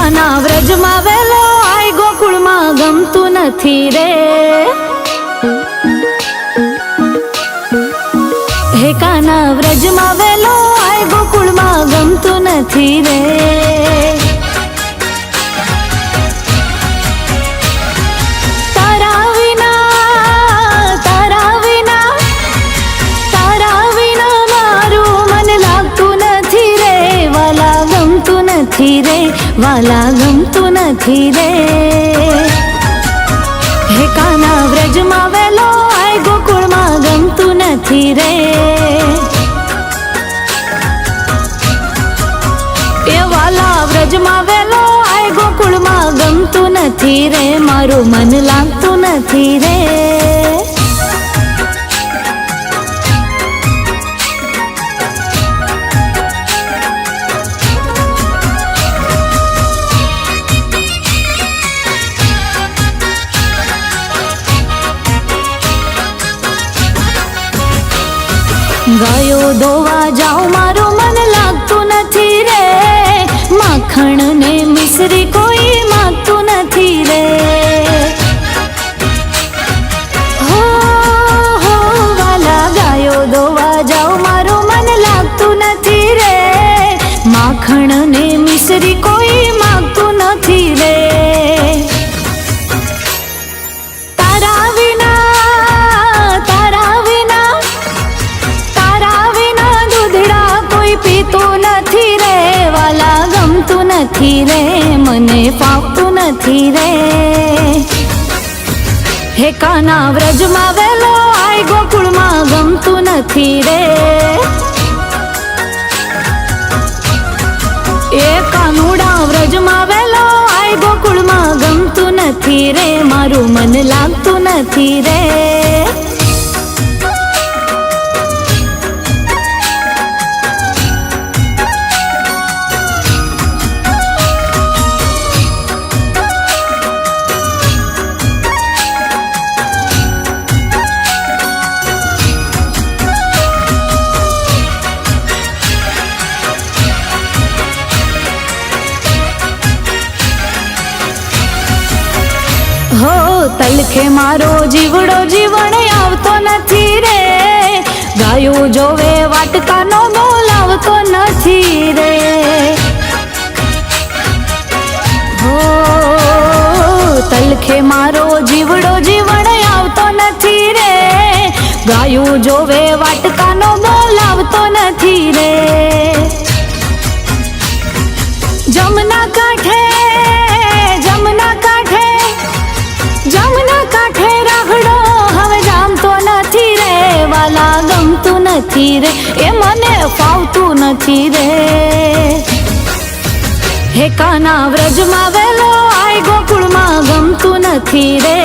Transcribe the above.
કાના વ્રજમાં વેલો આય ગોકુળમાં ગમતું નથી રે। હે કાના વ્રજમાં વેલો આય ગોકુળમાં ગમતું નથી રે। વાલા ગમતું નથી રે। હે કાના વ્રજમાં વેલો આય ગોકુળમાં ગમતું નથી રે। એ વાલા વ્રજમાં વેલો આય ગોકુળમાં ગમતું નથી રે। મારું મન લાગતું નથી રે। ગાયો દોવા જાઉં મારું મન લાગતું નથી રે। માખણ ને મિશ્રી કોઈ માગતું નથી રે। હો હો વાલા ગાયો દોવા જાઉં મારું મન લાગતું નથી રે। માખણ ને મિશ્રી કોઈ માગતું નથી રે। નથી રે મને ફાવતું નથી રે। હે કાના વ્રજમાં વેલો આય ગોકુળમાં ગમતું નથી રે। એ કાનુડા વ્રજમાં વેલો આય ગોકુળમાં ગમતું નથી રે। મારું મન લાગતું નથી રે। હો તલખે મારો જીવડો જીવણ આવતો નથી રે। ગાયો જોવે વાટકાનો બોલાવતો નથી રે। હો તલખે મારો જીવડો જીવણ આવતો નથી રે। ગાયો જોવે વાટકાનો બોલાવતો નથી રે। જમના કાંઠે રાહડો હવે જામતો નથી રે। વાલા ગમતું નથી રે એ મને ફાવતું નથી રે। હે કાના વ્રજમાં વેલો આય ગોકુળમાં ગમતું નથી રે।